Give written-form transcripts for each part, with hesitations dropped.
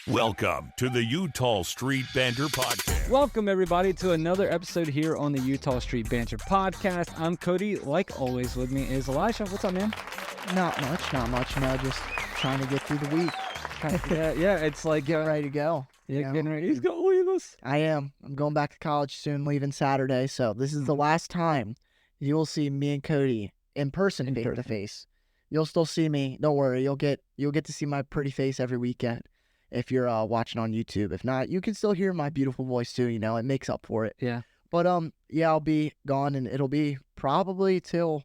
Welcome to the Utah Street Banter Podcast. Welcome, everybody, to another episode here on the Utah Street Banter Podcast. I'm Cody. Like always, with me is Elisha. What's up, man? Not much. Just trying to get through the week. Yeah, it's like... Getting ready to go. Yeah, getting ready. He's going to leave us. I am. I'm going back to college soon, leaving Saturday. So this is the last time you will see me and Cody in person, face to face. You'll still see me. Don't worry. You'll get to see my pretty face every weekend if you're watching on YouTube. If not, you can still hear my beautiful voice too. You know, it makes up for it. Yeah. But yeah, I'll be gone, and it'll be probably till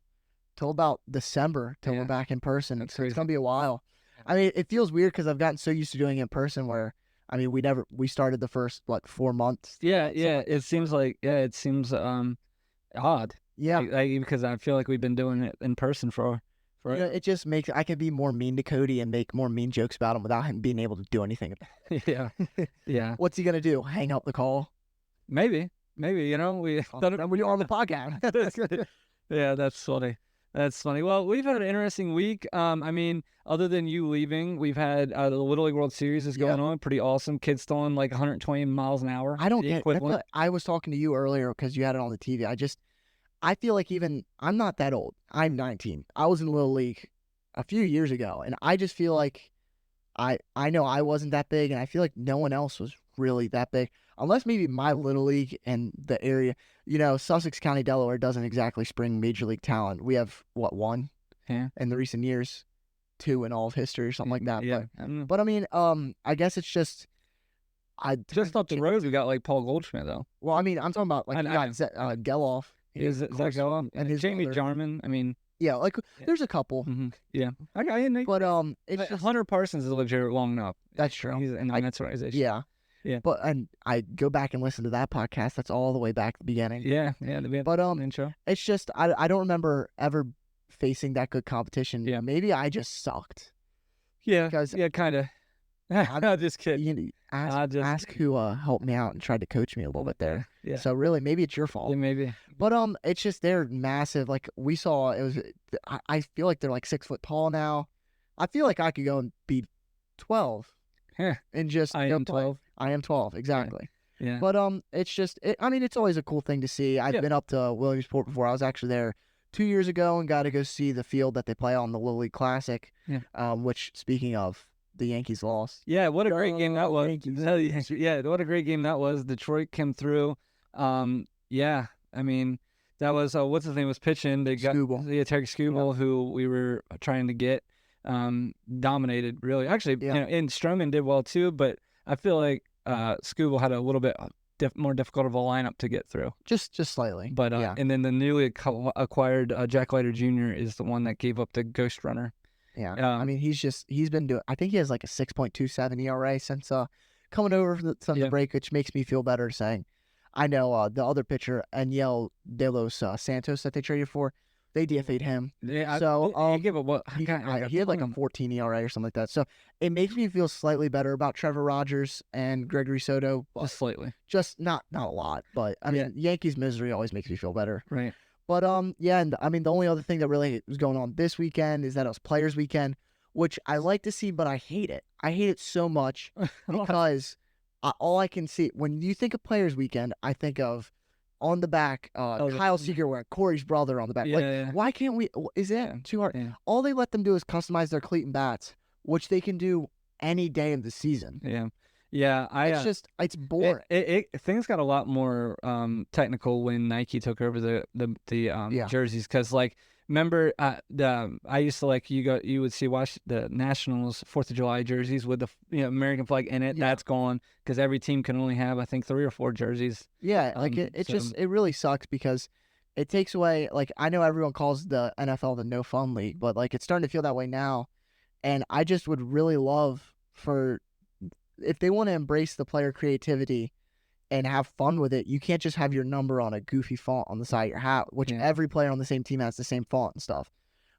about December till we're back in person. That's It's crazy. gonna be a while. I mean, it feels weird because I've gotten so used to doing it in person. Where I mean, we started the first 4 months. Yeah. It seems odd. Yeah. Because I feel like we've been doing it in person for You know, it just makes I can be more mean to Cody and make more mean jokes about him without him being able to do anything about it. Yeah. What's he gonna do? Hang up the call? Maybe. You know, we done it. Then we're on the podcast. Yeah, that's funny. Well, we've had an interesting week. I mean, other than you leaving, we've had the Little League World Series is going on. Pretty awesome. Kids throwing like 120 miles an hour. I don't get it. I was talking to you earlier because you had it on the TV. I feel like I'm not that old. I'm 19. I was in Little League a few years ago, and I just feel like I know I wasn't that big, and I feel like no one else was really that big, unless maybe my Little League and the area. You know, Sussex County, Delaware doesn't exactly spring major league talent. We have one in the recent years, 2 in all of history or something like that. Yeah, but I mean, I guess it's just just up the road we got like Paul Goldschmidt though. Well, I mean, I'm talking about Geloff. Is Zach Geloff and his Jamie brother. Jarman? I mean, yeah, there's a couple. Mm-hmm. Yeah, I got it. But it's just Hunter Parsons has lived here long enough. That's true. He's in that organization. Yeah. But and I go back and listen to that podcast. That's all the way back at the beginning. Yeah. But intro. It's just I don't remember ever facing that good competition. Yeah. Maybe I just sucked. Yeah. Because kind of. I'm just kidding. You know, ask who helped me out and tried to coach me a little bit there. Yeah. So really, maybe it's your fault. Yeah, maybe. But it's just they're massive. Like we saw, it was. I feel like they're like 6 foot tall now. I feel like I could go and be 12. Yeah. And just I am 12. I am 12 exactly. Yeah. But it's just. I mean, it's always a cool thing to see. I've been up to Williamsport before. I was actually there 2 years ago and got to go see the field that they play on the Little League Classic. Yeah. Which, speaking of, the Yankees lost. Yeah, what a great game that was. Yankees. Yeah, what a great game that was. Detroit came through. Yeah, I mean, that was, what's his name was pitching. They got Terry Skubal, who we were trying to get, dominated, really. Actually, you know, and Stroman did well too, but I feel like Skubal had a little bit more difficult of a lineup to get through. Just slightly. But and then the newly acquired Jack Leiter Jr. is the one that gave up the ghost runner. Yeah, I mean, he's been doing. I think he has like a 6.27 ERA since coming over from the break, which makes me feel better saying. I know the other pitcher, Aniel De Los Santos, that they traded for, they DFA'd him. Yeah, so he had like a 14 ERA or something like that. So it makes me feel slightly better about Trevor Rogers and Gregory Soto. Just slightly, just not a lot, but I mean, Yankees misery always makes me feel better. Right. But and I mean, the only other thing that really was going on this weekend is that it was Players Weekend, which I like to see, but I hate it. I hate it so much because all I can see when you think of Players Weekend, I think of on the back Kyle Seager wearing Corey's brother on the back. Why can't we? Is that too hard? Yeah. All they let them do is customize their cleat and bats, which they can do any day of the season. Yeah, it's boring. Things got a lot more technical when Nike took over the jerseys, because like remember I used to you would watch the Nationals 4th of July jerseys with the American flag in it. That's gone because every team can only have I think 3 or 4 jerseys. Yeah, like it really sucks because it takes away, like, I know everyone calls the NFL the no fun league, but like it's starting to feel that way now, and I just would really love for. If they want to embrace the player creativity and have fun with it, you can't just have your number on a goofy font on the side of your hat, which every player on the same team has the same font and stuff.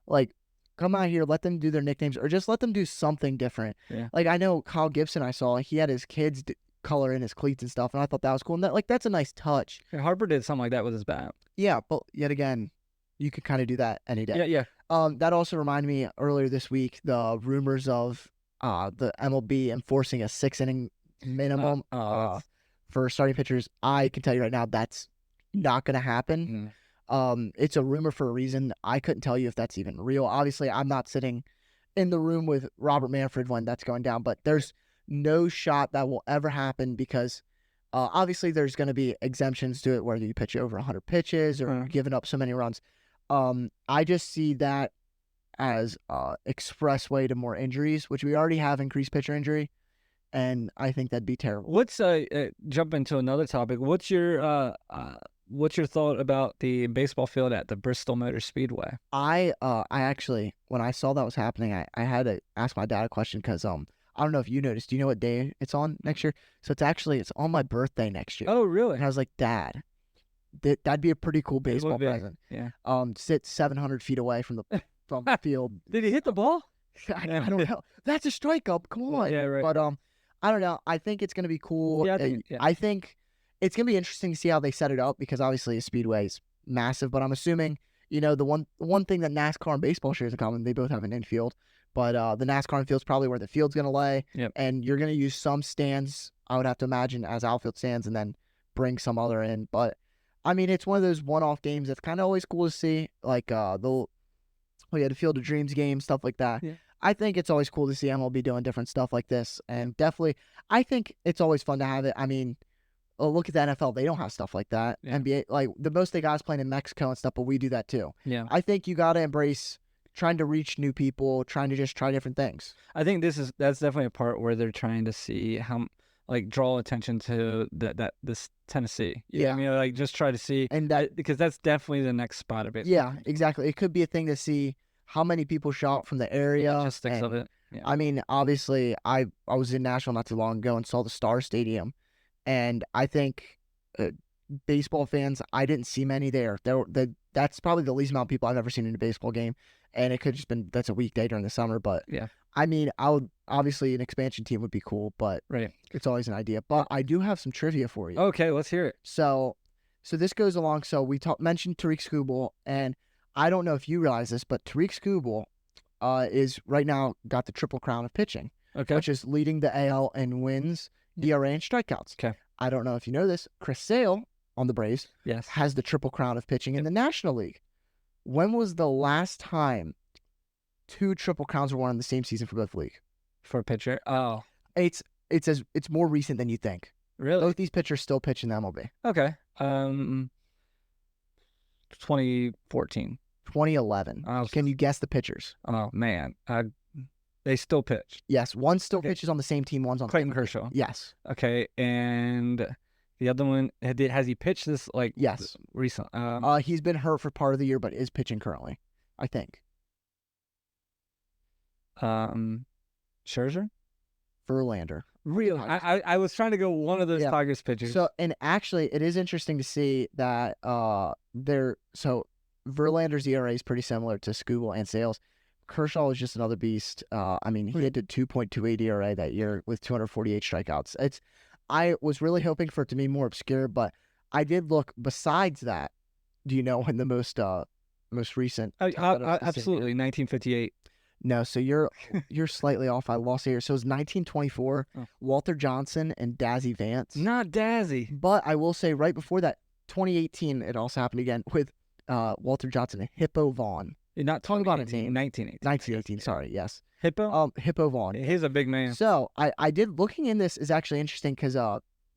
Like, come out here, let them do their nicknames, or just let them do something different. Yeah. Like, I know Kyle Gibson, I saw, he had his kids color in his cleats and stuff, and I thought that was cool. And that's a nice touch. Harper did something like that with his bat. Yeah, but yet again, you could kind of do that any day. Yeah. That also reminded me earlier this week, the rumors of the MLB enforcing a 6-inning minimum for starting pitchers, I can tell you right now that's not going to happen. It's a rumor for a reason. I couldn't tell you if that's even real. Obviously, I'm not sitting in the room with Robert Manfred when that's going down, but there's no shot that will ever happen because obviously there's going to be exemptions to it, whether you pitch over 100 pitches or giving up so many runs. I just see that as expressway to more injuries, which we already have increased pitcher injury, and I think that'd be terrible. What's jump into another topic? What's your thought about the baseball field at the Bristol Motor Speedway? I actually, when I saw that was happening, I had to ask my dad a question because I don't know if you noticed. Do you know what day it's on next year? So it's on my birthday next year. Oh, really? And I was like, Dad, that'd be a pretty cool baseball present. Yeah. Sit 700 feet away from the field. Did he hit the ball? I don't know. That's a strike up. Come on. Yeah, right. But I don't know. I think it's gonna be cool. Yeah, I think it's gonna be interesting to see how they set it up because obviously a speedway is massive. But I'm assuming the one thing that NASCAR and baseball shares in common, they both have an infield. But the NASCAR infield's probably where the field's gonna lay. Yep. And you're gonna use some stands, I would have to imagine, as outfield stands, and then bring some other in. But I mean, it's one of those one-off games that's kind of always cool to see, like we had a Field of Dreams game, stuff like that. Yeah. I think it's always cool to see MLB doing different stuff like this, and definitely, I think it's always fun to have it. I mean, look at the NFL; they don't have stuff like that. Yeah. NBA, like the most they got is playing in Mexico and stuff, but we do that too. Yeah, I think you got to embrace trying to reach new people, trying to just try different things. I think that's definitely a part where they're trying to see how, like, draw attention to this Tennessee. Yeah, I mean, like, just try to see, and that because that's definitely the next spot of it. Yeah, exactly. It could be a thing to see how many people show up from the area. Logistics of it. Yeah. I mean, obviously, I was in Nashville not too long ago and saw the Star Stadium, and I think baseball fans, I didn't see many there. That's probably the least amount of people I've ever seen in a baseball game, and it could just been that's a weekday during the summer. But yeah, I mean, I would obviously an expansion team would be cool, but it's always an idea. But I do have some trivia for you. Okay, let's hear it. So this goes along. So we mentioned Tariq Skubal, and I don't know if you realize this, but Tariq Skubal is right now got the triple crown of pitching, which is leading the AL in wins, ERA, and strikeouts. Okay. I don't know if you know this. Chris Sale on the Braves has the triple crown of pitching in the National League. When was the last time 2 triple crowns were won in the same season for both league? For a pitcher? Oh. It's more recent than you think. Really? Both these pitchers still pitch in the MLB. Okay. 2014. 2011. Can you guess the pitchers? Oh, man. They still pitch. Yes. One still pitches on the same team. One's on Clayton Kershaw. Yes. Okay. And the other one, has he pitched this, like, yes, recent? He's been hurt for part of the year, but is pitching currently, I think. Scherzer? Verlander. Really? I was trying to go one of those Tigers pitchers. So, and actually, it is interesting to see that Verlander's ERA is pretty similar to Skubal and Sales. Kershaw is just another beast. I mean, he had a 2.28 ERA that year with 248 strikeouts. I was really hoping for it to be more obscure, but I did look. Besides that, do you know when the most recent? Absolutely, 1958. No, so you're slightly off. I lost here. So it was 1924. Walter Johnson and Dazzy Vance. Not Dazzy. But I will say right before that, 2018, it also happened again with Walter Johnson and Hippo Vaughn. You're not talking about a team. 1918. Sorry, yes. Hippo? Hippo Vaughn. He's a big man. So I did looking in this is actually interesting because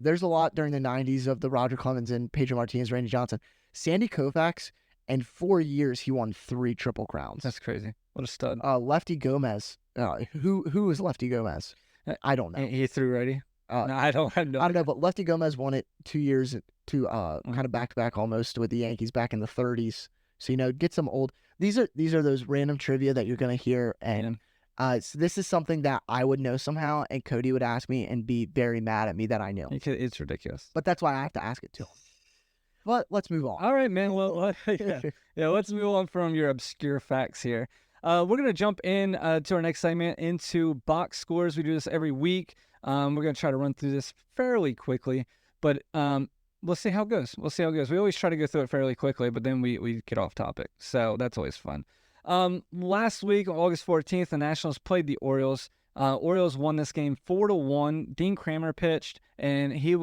there's a lot during the 90s of the Roger Clemens and Pedro Martinez, Randy Johnson. Sandy Koufax, in 4 years, he won 3 triple crowns. That's crazy. What a stud. Lefty Gomez. Who is Lefty Gomez? I don't know. He threw righty? No, I don't know. I don't know, but Lefty Gomez won it 2 years kind of back-to-back almost with the Yankees back in the 30s. So, get some old. These are those random trivia that you're going to hear. And so this is something that I would know somehow, and Cody would ask me and be very mad at me that I knew. It's ridiculous. But that's why I have to ask it to him. But let's move on. All right, man. Well, let's move on from your obscure facts here. We're going to jump in to our next segment into box scores. We do this every week. We're going to try to run through this fairly quickly, but we'll see how it goes. We always try to go through it fairly quickly, but then we get off topic. So that's always fun. Last week, on August 14th, the Nationals played the Orioles. Orioles won this game 4-1. Dean Kramer pitched, and he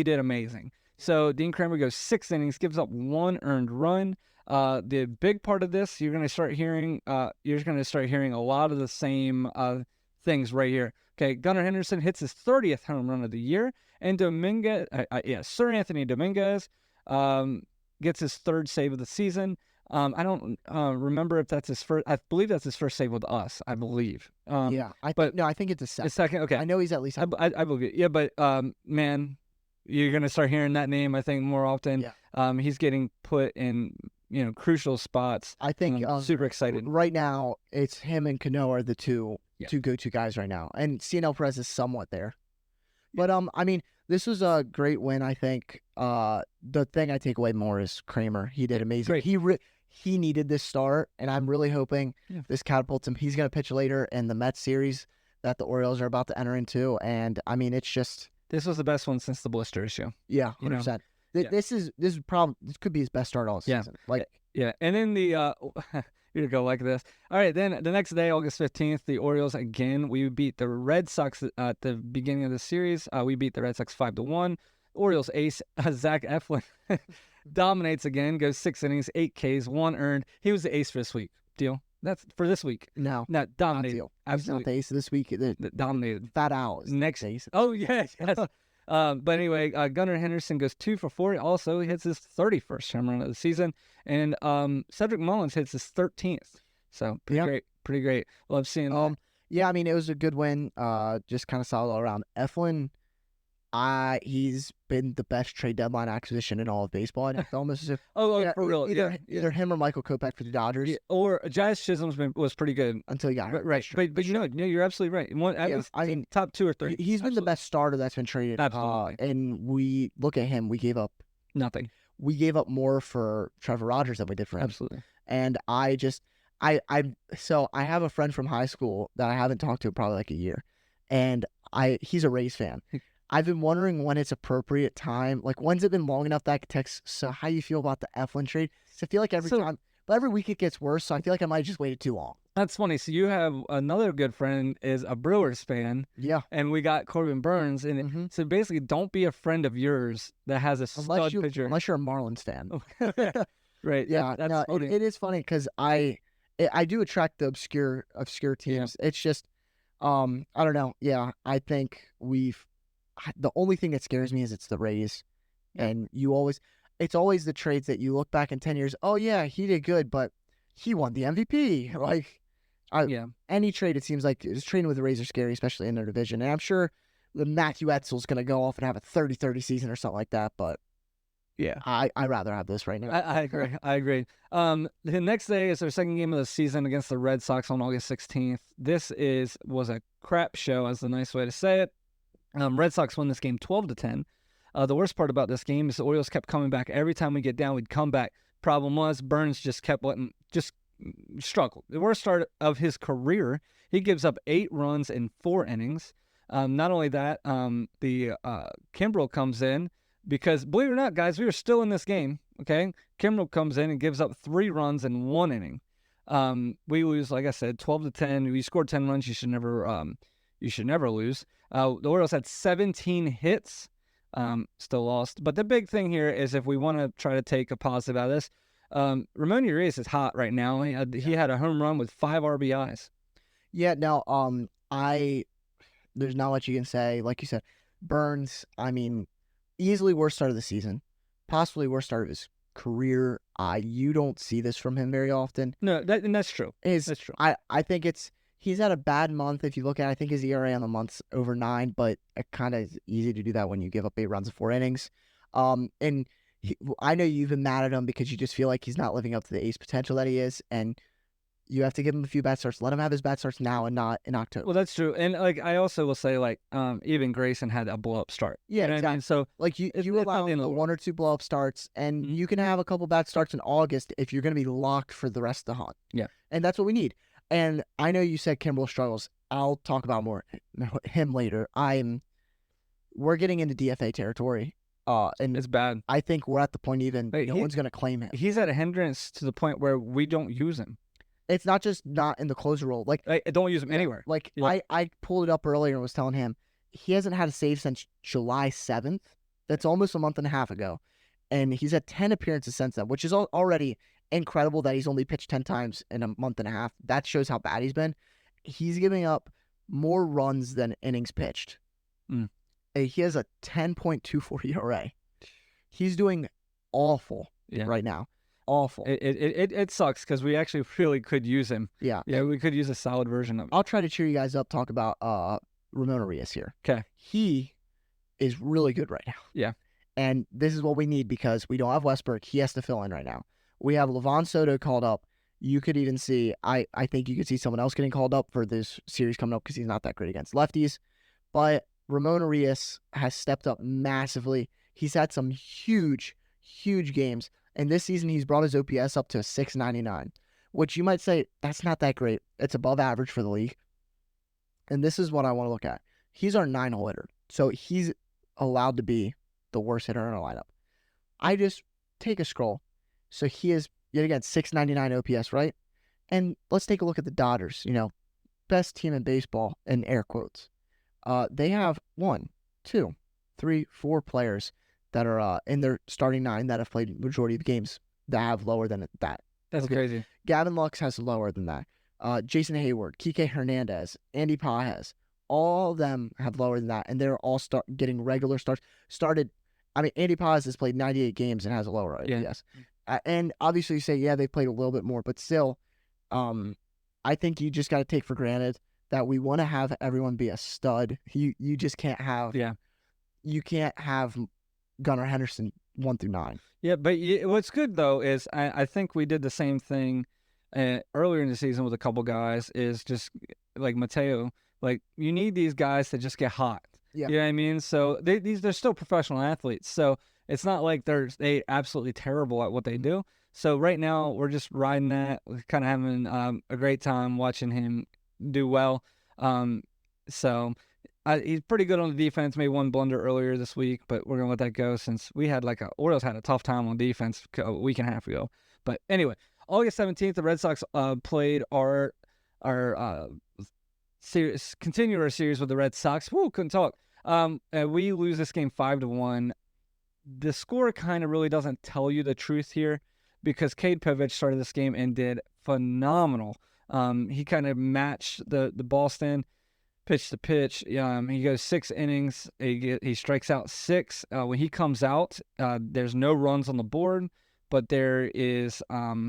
did amazing. So Dean Kramer goes 6 innings, gives up 1 earned run. The big part of this, you're going to start hearing a lot of the same things right here. Okay, Gunnar Henderson hits his 30th home run of the year, and Sir Anthony Dominguez gets his 3rd save of the season. I don't remember if that's his first. I believe that's his first save with us. I believe. I think it's a second. It's second. Okay, I know he's at least. I believe it. Yeah, but man, you're gonna start hearing that name, I think, more often. Yeah. He's getting put in crucial spots. I think super excited right now. It's him and Cano are the two go-to guys right now, and CNL Perez is somewhat there. But I mean, this was a great win. I think the thing I take away more is Kramer. He did amazing. Great. He needed this start, and I'm really hoping this catapults him. He's going to pitch later in the Mets series that the Orioles are about to enter into, and I mean, it's just this was the best one since the blister issue. Yeah, 100%. This could be his best start all season. And then you go like this. All right, then the next day, August 15th, the Orioles again. We beat the Red Sox at the beginning of the series. We beat the Red Sox 5-1. Orioles ace Zach Eflin dominates again, goes 6 innings, 8 Ks, 1 earned. He was the ace for this week. Deal? That's for this week. No, dominated. Deal. Absolutely, he's not the ace this week. Dominated. Fat Al next ace. Oh yes. But anyway, Gunnar Henderson goes 2 for 4. Also, he hits his 31st home run of the season, and Cedric Mullins hits his 13th. So pretty great. Love seeing that. Yeah, I mean, it was a good win. Just kind of solid all around. Eflin, he's been the best trade deadline acquisition in all of baseball. I almost for real. Either him or Michael Kopech for the Dodgers. Yeah, or Jazz Chisholm was pretty good until he got hurt. Right. But you're absolutely right. I mean, top 2 or 3. He's been the best starter that's been traded. Absolutely. And we look at him. We gave up nothing. We gave up more for Trevor Rogers than we did for him. Absolutely. And I have a friend from high school that I haven't talked to in probably like a year, and he's a Rays fan. I've been wondering when it's appropriate time. Like, when's it been long enough that I could text, so how you feel about the Eflin trade? So I feel like every week it gets worse, so I feel like I might have just waited too long. That's funny. So you have another good friend is a Brewers fan. Yeah. And we got Corbin Burns. And so basically, don't be a friend of yours that has a stud pitcher. Unless you're a Marlins fan. Right. Yeah. That's funny. It is funny because I do attract the obscure teams. Yeah. It's just, I don't know. Yeah. I think the only thing that scares me is it's the Rays. Yeah. And it's always the trades that you look back in 10 years. Oh yeah, he did good, but he won the MVP. Like, any trade, it seems like trading with the Rays are scary, especially in their division. And I'm sure the Matthew Etzel's going to go off and have a 30-30 season or something like that. But yeah, I'd rather have this right now. I agree. The next day is their second game of the season against the Red Sox on August 16th. This was a crap show, is the nice way to say it. Red Sox won this game 12-10. The worst part about this game is the Orioles kept coming back. Every time we get down, we'd come back. Problem was, Burns just struggled. The worst start of his career. He gives up 8 runs in 4 innings. Not only that, the Kimbrel comes in because, believe it or not, guys, we were still in this game. Okay, Kimbrel comes in and gives up 3 runs in 1 inning. We lose, like I said, 12-10. We scored 10 runs. You should never lose. The Orioles had 17 hits, still lost. But the big thing here is if we want to try to take a positive out of this, Ramon Urias is hot right now. He had a home run with 5 RBIs. Yeah, now, there's not much you can say. Like you said, Burns, I mean, easily worst start of the season, possibly worst start of his career. You don't see this from him very often. No, that's true. That's true. I think he's had a bad month. If you look at it, I think his ERA on the month's over 9, but it kind of is easy to do that when you give up 8 runs in 4 innings. And I know you've been mad at him because you just feel like he's not living up to the ace potential that he is, and you have to give him a few bad starts. Let him have his bad starts now and not in October. Well, that's true. And I also will say even Grayson had a blow up start. Yeah, exactly. I mean? So you allow 1 or 2 blow up starts, and you can have a couple bad starts in August if you're going to be locked for the rest of the hunt. Yeah, and that's what we need. And I know you said Kimbrel struggles. I'll talk about him later. We're getting into DFA territory. And it's bad. I think we're at the point no one's going to claim him. He's at a hindrance to the point where we don't use him. It's not just not in the closer role. Like, don't use him anywhere. Like, yeah. I pulled it up earlier and was telling him he hasn't had a save since July 7th. That's almost a month and a half ago. And he's had 10 appearances since then, which is already incredible that he's only pitched 10 times in a month and a half. That shows how bad he's been. He's giving up more runs than innings pitched. He has a 10.24 ERA. He's doing awful right now. Awful. It sucks because we actually really could use him. Yeah. Yeah, we could use a solid version of him. I'll try to cheer you guys up, talk about Ramon Arias here. Okay. He is really good right now. Yeah. And this is what we need because we don't have Westbrook. He has to fill in right now. We have Levon Soto called up. You could even see, I think you could see someone else getting called up for this series coming up because he's not that great against lefties. But Ramon Arias has stepped up massively. He's had some huge, huge games. And this season, he's brought his OPS up to a 699, which you might say, that's not that great. It's above average for the league. And this is what I want to look at. He's our 9-hole hitter. So he's allowed to be the worst hitter in our lineup. I just take a scroll. So he is, yet again, 699 OPS, right? And let's take a look at the Dodgers, best team in baseball, in air quotes. They have 1, 2, 3, 4 players that are in their starting 9 that have played the majority of the games that have lower than that. That's crazy. Gavin Lux has lower than that. Jason Hayward, Kike Hernandez, Andy Pages, all of them have lower than that, and they're all getting regular starts. Andy Pages has played 98 games and has a lower OPS. And obviously you say, yeah, they played a little bit more, but still, I think you just got to take for granted that we want to have everyone be a stud. You just can't have you can't have Gunnar Henderson 1 through 9. Yeah, but what's good though is I think we did the same thing earlier in the season with a couple guys. Is just like Mateo. Like you need these guys to just get hot. Yeah. You know what I mean? So they're still professional athletes. So it's not like they absolutely terrible at what they do. So right now we're just riding that. We're kind of having a great time watching him do well. He's pretty good on the defense. Made one blunder earlier this week, but we're gonna let that go since we had Orioles had a tough time on defense a week and a half ago. But anyway, August 17th, the Red Sox played our series, continued our series with the Red Sox. Woo, couldn't talk. We lose this game 5-1. The score kind of really doesn't tell you the truth here because Cade Povich started this game and did phenomenal. He kind of matched the Boston pitch to pitch. He goes 6 innings. He strikes out 6. When he comes out, there's no runs on the board, but there is a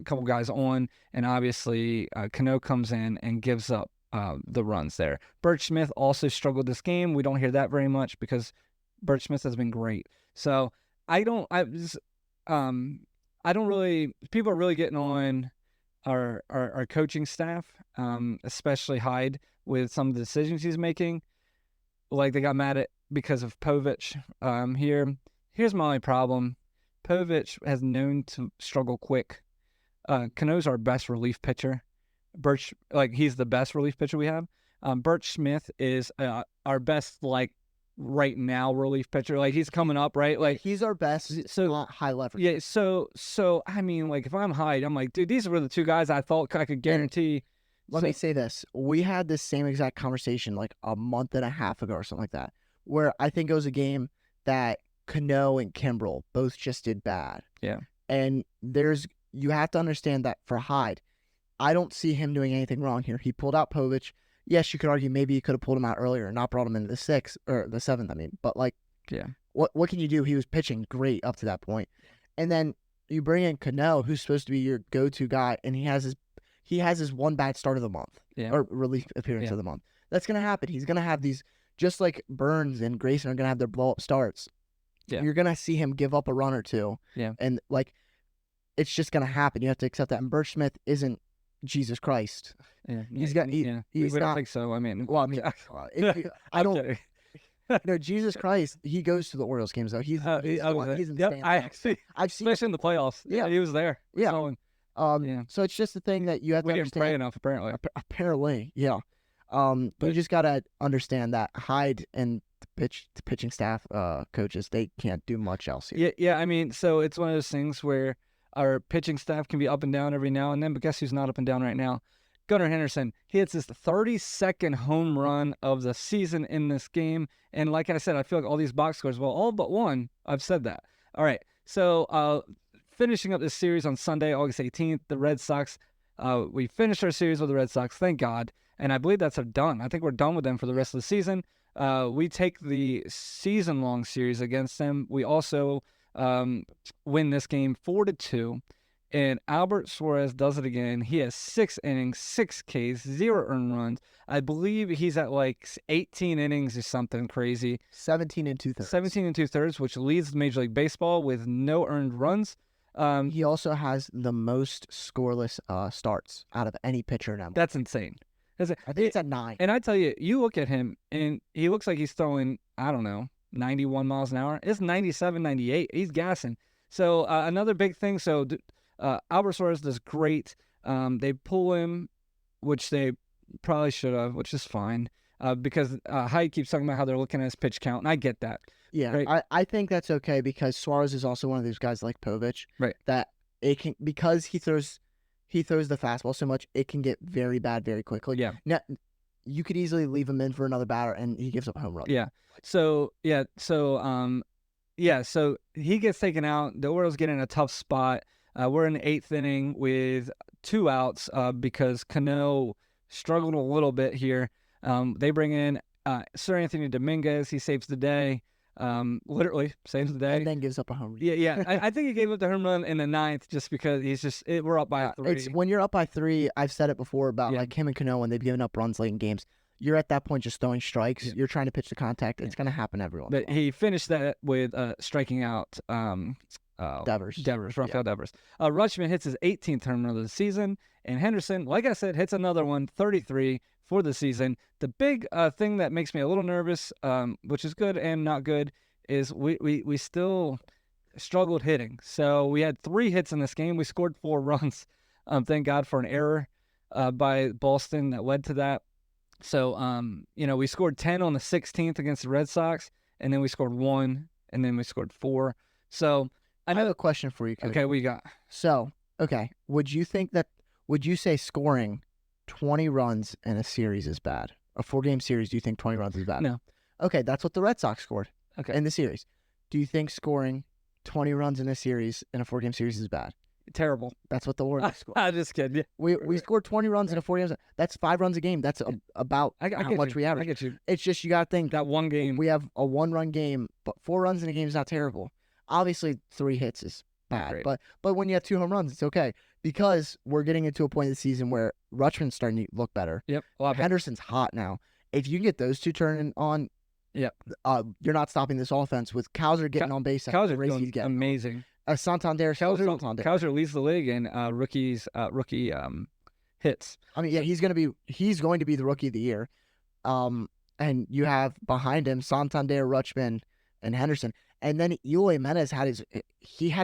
couple guys on, and obviously Cano comes in and gives up the runs there. Birch Smith also struggled this game. We don't hear that very much because Birch Smith has been great. So people are really getting on our coaching staff, especially Hyde, with some of the decisions he's making. Like they got mad at because of Povich. Here's my only problem. Povich has known to struggle quick. Cano's our best relief pitcher. He's the best relief pitcher we have. Birch Smith is our best right now relief pitcher. He's coming up, right? He's our best. So high leverage. Yeah. So I mean, if I'm Hyde, I'm like, dude, these were the 2 guys I thought I could guarantee. Let me say this: we had this same exact conversation a month and a half ago or something like that, where I think it was a game that Cano and Kimbrel both just did bad. Yeah. And you have to understand that for Hyde, I don't see him doing anything wrong here. He pulled out Povich. Yes, you could argue maybe he could have pulled him out earlier and not brought him into the 6th or the 7th. But what can you do? He was pitching great up to that point, and then you bring in Cano, who's supposed to be your go-to guy, and he has his one bad start of the month or relief appearance of the month. That's gonna happen. He's gonna have these, just like Burns and Grayson are gonna have their blow-up starts. Yeah. You're gonna see him give up a run or 2. Yeah, and it's just gonna happen. You have to accept that. And Birch Smith isn't Jesus Christ. Yeah, he's not. We don't think so. I don't. No, Jesus Christ. He goes to the Orioles games though. He's in the stands. I've seen, especially in the playoffs. Yeah, he was there. Yeah. So it's just the thing that you have to understand. We didn't pray enough, apparently. Apparently, yeah. But you just gotta understand that Hyde and the pitching staff, coaches, they can't do much else here. Yeah. So it's one of those things where our pitching staff can be up and down every now and then, but guess who's not up and down right now? Gunnar Henderson. He hits his 32nd home run of the season in this game. And like I said, I feel like all these box scores, well, all but one, I've said that. All right, so finishing up this series on Sunday, August 18th, the Red Sox, we finished our series with the Red Sox, thank God. And I believe that's done. I think we're done with them for the rest of the season. We take the season-long series against them. We also win this game 4-2. And Albert Suarez does it again. He has 6 innings, 6 Ks, 0 earned runs. I believe he's at like 18 innings or something crazy. 17 and 2/3. 17 and 2/3, which leads Major League Baseball with no earned runs. He also has the most scoreless starts out of any pitcher in MLB. That's insane. I think it's at 9. And I tell you, you look at him, and he looks like he's throwing, I don't know, 91 miles an hour. It's 97, 98. He's gassing. So another big thing, Albert Suarez does great. They pull him, which they probably should have, which is fine, because Hyde keeps talking about how they're looking at his pitch count, and I get that. Yeah, right? I think that's okay because Suarez is also one of those guys like Povich, right? That it can, because he throws the fastball so much, it can get very bad very quickly. Yeah. Now, you could easily leave him in for another batter, and he gives up a home run. Yeah. So he gets taken out. The Orioles get in a tough spot. We're in the 8th inning with 2 outs because Cano struggled a little bit here. They bring in Sir Anthony Dominguez. He saves the day. Literally saves the day. And then gives up a home run. Yeah. I think he gave up the home run in the 9th just because we're up by 3. It's when you're up by 3. I've said it before about like him and Cano when they've given up runs late in games. You're at that point just throwing strikes. You're trying to pitch the contact. It's going to happen everyone. But he finished that with striking out Devers, Rafael Devers. Rutschman hits his 18th home run of the season, and Henderson, like I said, hits another one, 33 for the season. The big thing that makes me a little nervous, which is good and not good, is we still struggled hitting. So we had 3 hits in this game. We scored 4 runs. Thank God for an error by Boston that led to that. So we scored 10 on the 16th against the Red Sox, and then we scored 1, and then we scored 4. So I have a question for you, Cody. Okay, what you got? So, okay, would you say scoring 20 runs in a series is bad? A 4-game series, do you think 20 runs is bad? No. Okay, that's what the Red Sox scored in the series. Do you think scoring 20 runs in a series in a 4-game series is bad? Terrible. That's what the Orioles scored. I'm just kidding. Yeah. We scored 20 runs in a 4 games. That's 5 runs a game. That's about how much we average. I get you. It's just you got to think that one game. We have a 1-run game, but 4 runs in a game is not terrible. Obviously, 3 hits is bad, but when you have 2 home runs, it's okay because we're getting into a point of the season where Rutschman's starting to look better. Yep. Henderson's hot now. If you can get those 2 turning on, you're not stopping this offense with Cowser getting on base. Cowser doing amazing. Santander leads the league in rookie hits. I mean, yeah, he's going to be the rookie of the year. And you have behind him Santander, Rutschman, and Henderson. And then Eloy Jimenez had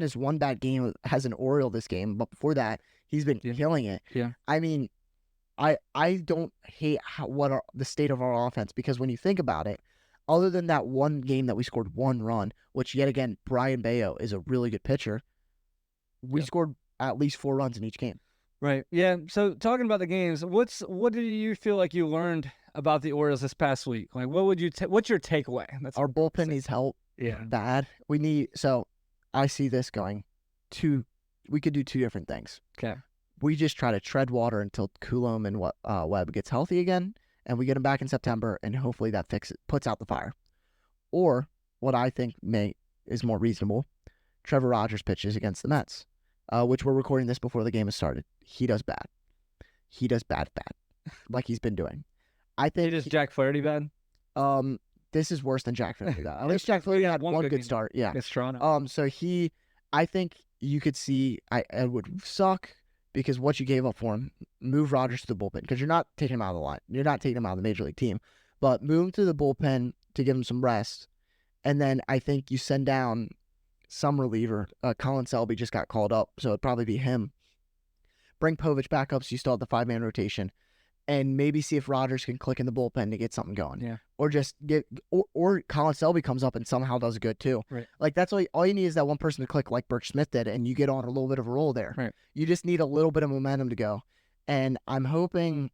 his one bad game as an Oriole this game, but before that, he's been killing it. Yeah. I mean, I don't hate the state of our offense because when you think about it, other than that one game that we scored 1 run, which yet again, Brian Bayo is a really good pitcher, we scored at least 4 runs in each game. Right. Yeah. So talking about the games, what do you feel like you learned about the Orioles this past week? Like, what's your takeaway? Our bullpen needs help. Yeah. Bad. So I see this going we could do 2 different things. Okay. We just try to tread water until Coulomb and Webb gets healthy again, and we get him back in September, and hopefully that puts out the fire. Or what I think is more reasonable, Trevor Rogers pitches against the Mets, which we're recording this before the game has started. He does bad. He does bad, like he's been doing. I think Jack Flaherty bad. This is worse than Jack Flaherty. At least Jack Flaherty had one good start. Yeah. Against Toronto. So I think you could see it would suck because what you gave up for him, move Rogers to the bullpen because you're not taking him out of the line. You're not taking him out of the major league team, but move him to the bullpen to give him some rest. And then I think you send down some reliever. Colin Selby just got called up, so it'd probably be him. Bring Povich back up so you still have the 5-man rotation. and maybe see if Rogers can click in the bullpen to get something going. Yeah. Or just or Colin Selby comes up and somehow does good too. Right. Like that's all you need is that one person to click like Burke Smith did, and you get on a little bit of a roll there. Right. You just need a little bit of momentum to go. And I'm hoping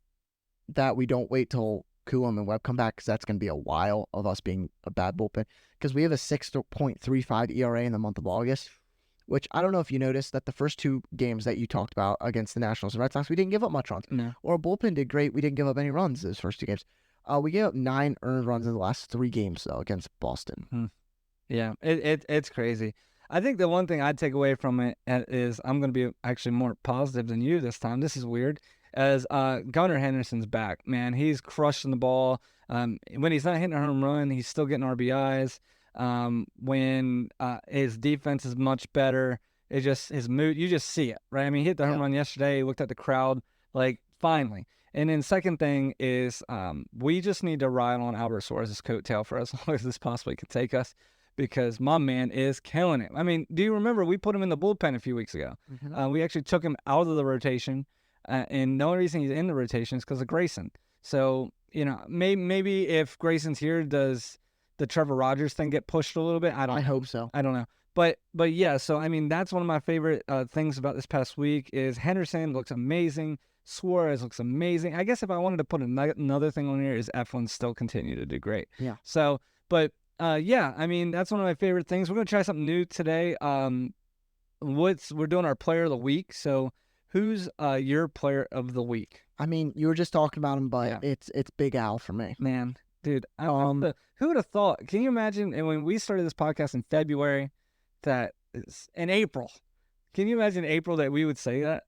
that we don't wait till Coulomb and Webb come back, because that's going to be a while of us being a bad bullpen. Because we have a 6.35 ERA in the month of August, which I don't know if you noticed that the first 2 games that you talked about against the Nationals and Red Sox, we didn't give up much runs. No. Or our bullpen did great. We didn't give up any runs those first 2 games. We gave up 9 earned runs in the last 3 games, though, against Boston. Yeah, it's crazy. I think the one thing I'd take away from it is I'm going to be actually more positive than you this time. This is weird. As Gunnar Henderson's back, man, he's crushing the ball. When he's not hitting a home run, he's still getting RBIs. When his defense is much better, it's just his mood. You just see it, right? I mean, he hit the home run yesterday. He looked at the crowd like, finally. And then second thing is we just need to ride on Albert Suarez's coattail for as long as this possibly could take us, because my man is killing it. I mean, do you remember we put him in the bullpen a few weeks ago? Mm-hmm. We actually took him out of the rotation. And the only reason he's in the rotation is because of Grayson. So, maybe if Grayson's here, does the Trevor Rogers thing get pushed a little bit? I hope so. I don't know. But yeah, so, I mean, that's one of my favorite things about this past week is Henderson looks amazing. Suarez looks amazing. I guess if I wanted to put another thing on here is Eflin still continue to do great. Yeah. So, but yeah, I mean, that's one of my favorite things. We're going to try something new today. We're doing our player of the week. So, who's your player of the week? I mean, you were just talking about him, but it's Big Al for me. Man, dude, who would have thought? Can you imagine? And when we started this podcast in February, in April, can you imagine April that we would say that?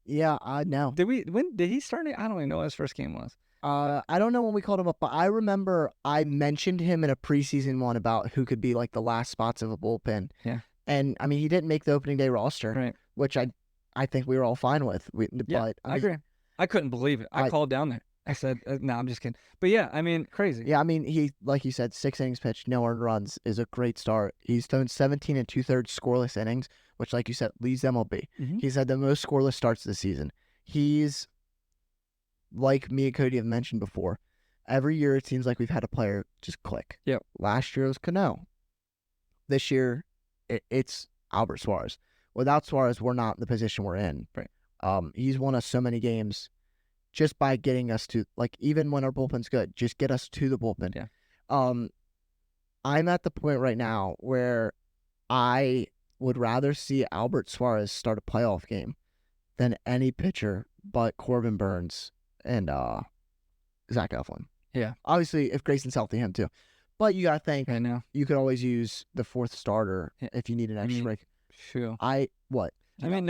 Yeah, I know. When did he start? I don't even know what his first game was. I don't know when we called him up, but I remember I mentioned him in a preseason one about who could be like the last spots of a bullpen. Yeah. And I mean, he didn't make the opening day roster, right? Which I think we were all fine with. But I agree. I couldn't believe it. I called down there. I said, no, I'm just kidding. But yeah, I mean, crazy. Yeah, I mean, he, like you said, 6 innings pitched, no earned runs is a great start. He's thrown 17 2/3 scoreless innings, which, like you said, leads MLB. Mm-hmm. He's had the most scoreless starts this season. He's, like me and Cody have mentioned before, every year it seems like we've had a player just click. Yep. Last year it was Cano. This year it's Albert Suarez. Without Suarez, we're not in the position we're in. Right. He's won us so many games just by getting us to, like, even when our bullpen's good, just get us to the bullpen. Yeah. I'm at the point right now where I would rather see Albert Suarez start a playoff game than any pitcher but Corbin Burns and Zach Eflin. Yeah. Obviously, if Grayson's healthy, him too. But you got to think, I know. You could always use the 4th starter if you need an extra break. True. I agree.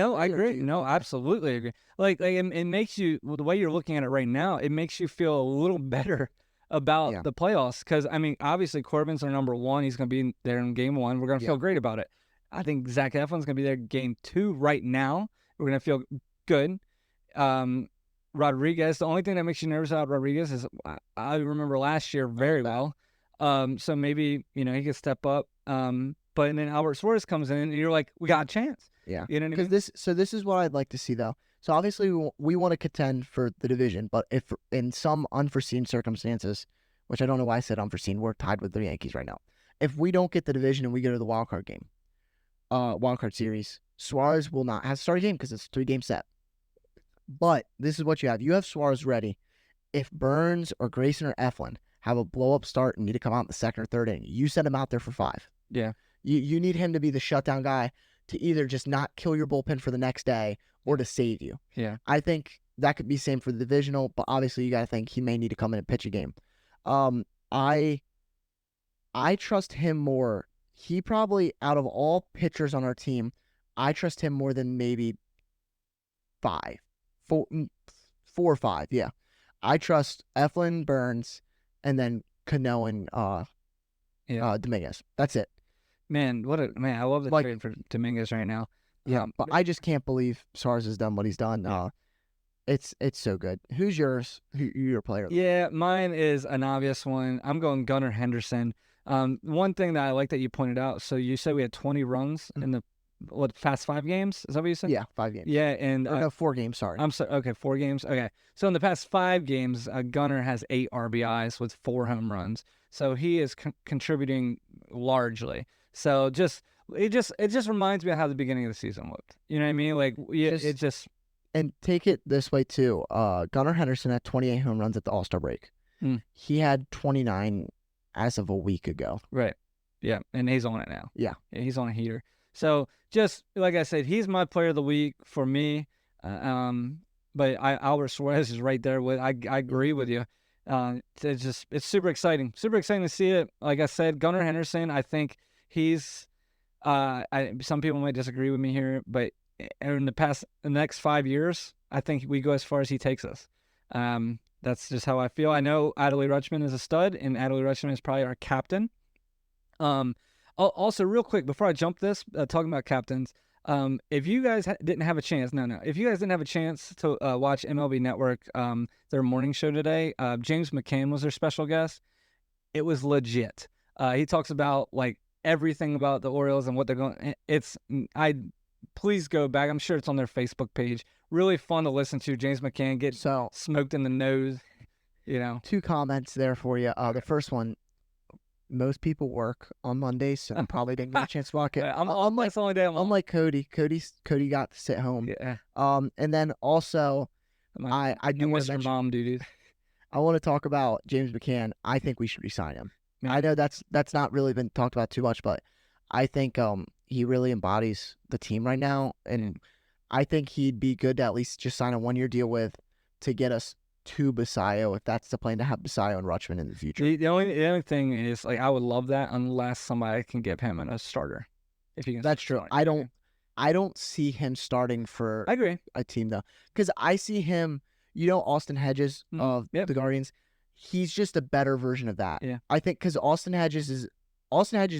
No, absolutely agree. Like it makes you, the way you're looking at it right now, it makes you feel a little better about the playoffs. Because, I mean, obviously Corbin's our number 1. He's going to be there in game 1. We're going to feel great about it. I think Zach Eflin's going to be there game 2 right now. We're going to feel good. Rodriguez, the only thing that makes you nervous about Rodriguez is I remember last year very well. So maybe, he could step up. But then Albert Suarez comes in and you're like, we got a chance. Yeah. You know what I mean? This is what I'd like to see, though. So obviously we want to contend for the division, but if in some unforeseen circumstances, which I don't know why I said unforeseen, we're tied with the Yankees right now. If we don't get the division and we go to the wild card game, wild card series, Suarez will not have to start a game because it's a 3-game set. But this is what you have. You have Suarez ready. If Burns or Grayson or Eflin have a blow-up start and need to come out in the 2nd or 3rd inning, you send him out there for 5. Yeah. You need him to be the shutdown guy to either just not kill your bullpen for the next day or to save you. Yeah. I think that could be same for the divisional, but obviously you got to think he may need to come in and pitch a game. I trust him more. He probably, out of all pitchers on our team, I trust him more than maybe 4 or 5, yeah. I trust Eflin, Burns, and then Cano and Dominguez. That's it. Man, I love the trade for Dominguez right now. Yeah, but I just can't believe Suarez has done what he's done. Yeah. It's so good. Who's yours? Who's your player? Yeah, mine is an obvious one. I'm going Gunnar Henderson. One thing that I like that you pointed out, so you said we had 20 runs in the past 5 games? Is that what you said? Yeah, 5 games. Yeah, and no, 4 games. Sorry. I'm sorry. Okay, 4 games. Okay, so in the past 5 games, Gunnar has 8 RBIs with 4 home runs. So he is contributing largely. So it just reminds me of how the beginning of the season looked. You know what I mean? Like it just. And take it this way too. Gunnar Henderson had 28 home runs at the All-Star break. He had 29 as of a week ago. Right. Yeah, and he's on it now. Yeah, he's on a heater. So just like I said, he's my player of the week for me. But Albert Suarez is right there with. I agree with you. It's super exciting. Super exciting to see it. Like I said, Gunnar Henderson. I think he's. Some people might disagree with me here, but in the next 5 years, I think we go as far as he takes us. That's just how I feel. I know Adley Rutschman is a stud, and Adley Rutschman is probably our captain. Also, real quick, before I jump this, talking about captains, if you guys didn't have a chance, if you guys didn't have a chance to watch MLB Network, their morning show today, James McCann was their special guest. It was legit. He talks about like everything about the Orioles and what they're going. Please go back. I'm sure it's on their Facebook page. Really fun to listen to. James McCann get smoked in the nose. 2 comments there for you. The first one. Most people work on Mondays, so I probably didn't get a chance to watch it. Unlike Cody. Cody got to sit home. Yeah. And then also, I do want to mention, mom duties. I want to talk about James McCann. I think we should re-sign him. Yeah. I know that's not really been talked about too much, but I think he really embodies the team right now, and I think he'd be good to at least just sign a 1-year deal with to get us to Basayo, if that's the plan, to have Basayo and Rutschman in the future. The only thing is, like, I would love that unless somebody can give him a starter. If he can. That's true. I don't see him starting for I agree. a team though, because I see him. Austin Hedges of the Guardians. He's just a better version of that. Yeah. I think because Austin Hedges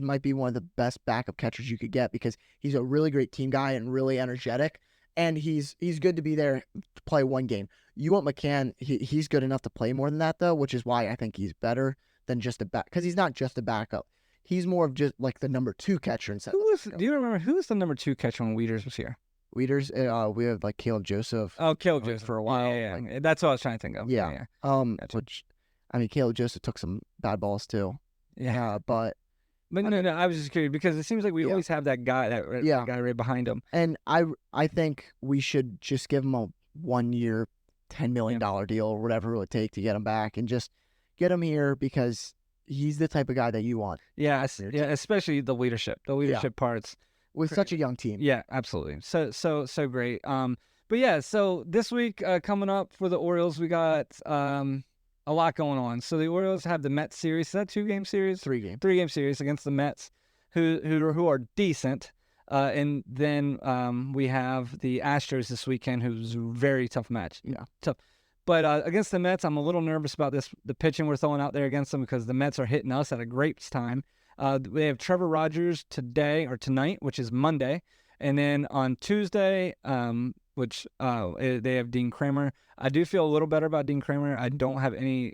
might be one of the best backup catchers you could get because he's a really great team guy and really energetic. And he's good to be there to play 1 game. You want McCann, he's good enough to play more than that, though, which is why I think he's better than just a back. Because he's not just a backup. He's more of just like the number 2 catcher. Do you remember who was the number 2 catcher when Wieters was here? Wieters, we have like Caleb Joseph. Oh, Caleb Joseph for a while. Yeah. Like, that's what I was trying to think of. Yeah. Which, I mean, Caleb Joseph took some bad balls too. Yeah. But no, I was just curious because it seems like we always have that guy, that guy right behind him. And I think we should just give him a 1-year, $10 million deal or whatever it would take to get him back and just get him here because he's the type of guy that you want. Yeah, especially the leadership parts. With such a young team. Yeah, absolutely. So great. But yeah, so this week coming up for the Orioles, we got a lot going on. So the Orioles have the Mets series. Is that 2-game series? 3-game. 3-game series against the Mets, who are decent. And then we have the Astros this weekend, who's a very tough match. Yeah. Tough. But against the Mets, I'm a little nervous about the pitching we're throwing out there against them because the Mets are hitting us at a great time. They have Trevor Rogers tonight, which is Monday. And then on Tuesday, which they have Dean Kramer. I do feel a little better about Dean Kramer. I don't have any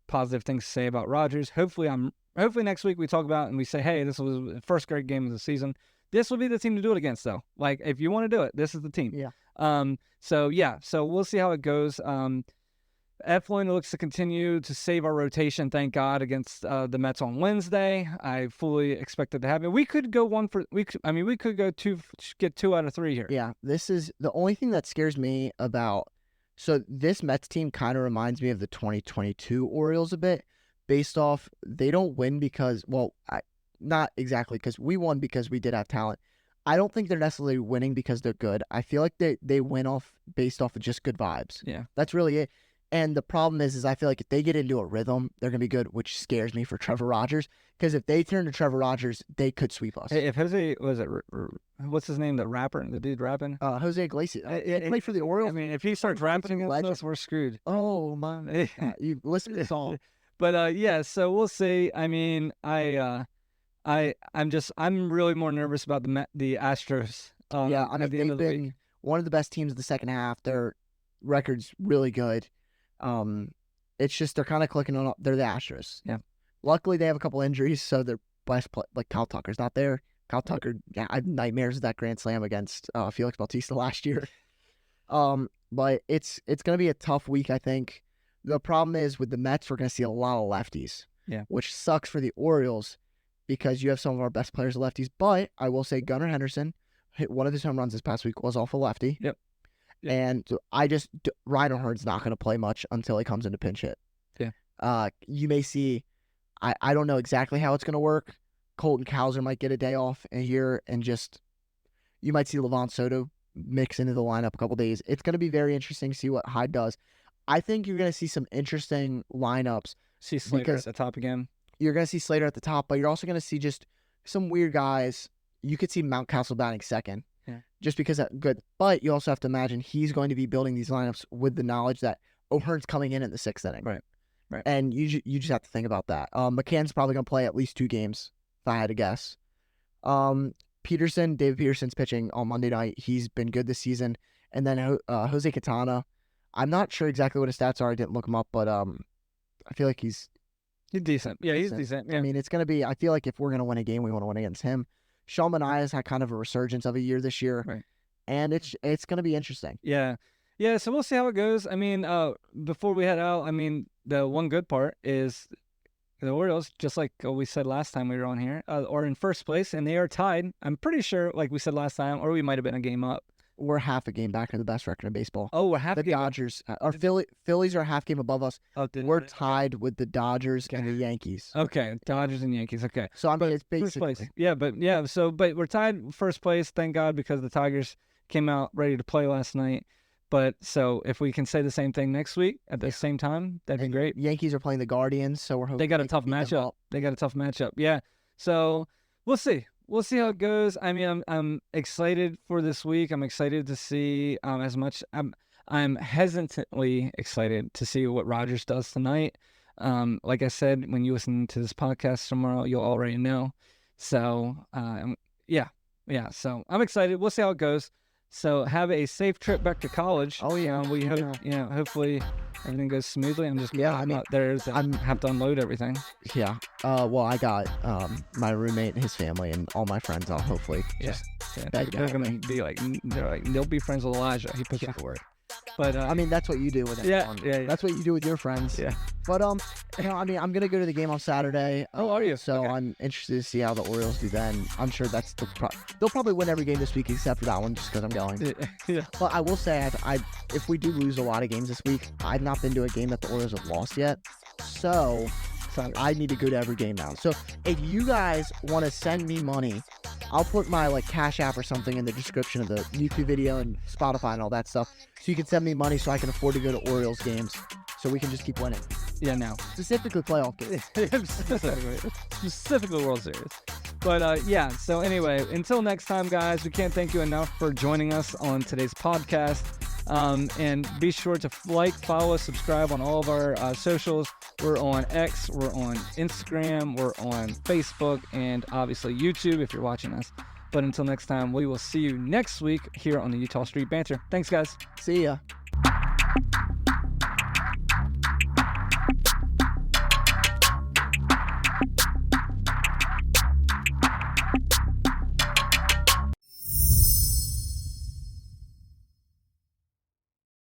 positive things to say about Rogers. Hopefully next week we talk about and we say, hey, this was the first great game of the season. This will be the team to do it against, though. Like, if you want to do it, this is the team. Yeah. So we'll see how it goes. Eflin looks to continue to save our rotation, thank God, against the Mets on Wednesday. I fully expect it to happen. We could go get 2 out of 3 here. Yeah, this is the only thing that scares me about. So this Mets team kind of reminds me of the 2022 Orioles a bit, based off they don't win because, not exactly, because we won because we did have talent. I don't think they're necessarily winning because they're good. I feel like they win based off of just good vibes. Yeah. That's really it. And the problem is I feel like if they get into a rhythm, they're going to be good, which scares me for Trevor Rogers. Because if they turn to Trevor Rogers, they could sweep us. Hey, if Jose, what's his name, the dude rapping? Jose Iglesias. He played for the Orioles. I mean, if he starts rapping against us, we're screwed. Oh, my. You listen to this all. But, so we'll see. I mean, I'm really more nervous about the Astros. At the end of the week. One of the best teams in the second half. Their record's really good. It's just they're kind of clicking on. They're the Astros. Yeah. Luckily, they have a couple injuries, so their best play, like Kyle Tucker's not there. Kyle Tucker, yeah, I have nightmares of that grand slam against Felix Bautista last year. But it's going to be a tough week, I think. The problem is with the Mets, we're going to see a lot of lefties, which sucks for the Orioles because you have some of our best players lefties. But I will say Gunnar Henderson hit one of his home runs this past week was off a lefty. Yep. And Reinhardt's not going to play much until he comes into pinch hit. Yeah. You may see, I don't know exactly how it's going to work. Colton Cowser might get a day off here, and you might see Levon Soto mix into the lineup a couple days. It's going to be very interesting to see what Hyde does. I think you're going to see some interesting lineups. See Slater at the top again. You're going to see Slater at the top, but you're also going to see just some weird guys. You could see Mountcastle batting second. Yeah. Just because that's good. But you also have to imagine he's going to be building these lineups with the knowledge that O'Hearn's coming in the 6th inning. Right. And you just have to think about that. McCann's probably going to play at least 2 games, if I had to guess. David Peterson's pitching on Monday night. He's been good this season. And then Jose Quintana. I'm not sure exactly what his stats are. I didn't look him up, but I feel like he's decent. Yeah, he's decent. Yeah. I mean, it's going to be, I feel like if we're going to win a game, we want to win against him. Sean Manaea's had kind of a resurgence of a year this year. Right. And it's going to be interesting. Yeah. Yeah, so we'll see how it goes. I mean, before we head out, I mean, the one good part is the Orioles, just like we said last time we were on here, are in first place, and they are tied. I'm pretty sure, like we said last time, or we might have been a game up. We're half a game back in the best record in baseball. Oh, we're half the a game. Dodgers, our Phillies are a half game above us. Oh, we're tied with the Dodgers and the Yankees. Okay, Dodgers and Yankees. Okay, so I mean it's basically first place. Yeah, but we're tied first place. Thank God, because the Tigers came out ready to play last night. But so if we can say the same thing next week at the same time, that'd be great. Yankees are playing the Guardians, so we're hoping they got a tough matchup. Yeah, so we'll see. We'll see how it goes. I mean, I'm excited for this week. I'm excited to see as much. I'm hesitantly excited to see what Rogers does tonight. Like I said, when you listen to this podcast tomorrow, you'll already know. So yeah. So I'm excited. We'll see how it goes. So have a safe trip back to college. Oh yeah, we hope hopefully everything goes smoothly. I'm just I mean I have to unload everything. Yeah. Well, I got my roommate and his family and all my friends. I'll hopefully they're gonna be like they'll be friends with Elijah. He puts it to work. But I mean that's what you do with it. Yeah. That's what you do with your friends. Yeah. But I mean I'm gonna go to the game on Saturday. Oh, are you? So okay. I'm interested to see how the Orioles do then. I'm sure that's they'll probably win every game this week except for that one just because I'm going. Yeah. But I will say if we do lose a lot of games this week, I've not been to a game that the Orioles have lost yet. So I need to go to every game now. So if you guys want to send me money, I'll put my Cash App or something in the description of the YouTube video and Spotify and all that stuff. So you can send me money so I can afford to go to Orioles games so we can just keep winning. Yeah, no. Specifically playoff games. Specifically World Series. But so anyway, until next time, guys, we can't thank you enough for joining us on today's podcast. And be sure to follow us, subscribe on all of our socials. We're on X, we're on Instagram, we're on Facebook, and obviously YouTube if you're watching us. But until next time, we will see you next week here on the Utah Street Banter. Thanks, guys. See ya.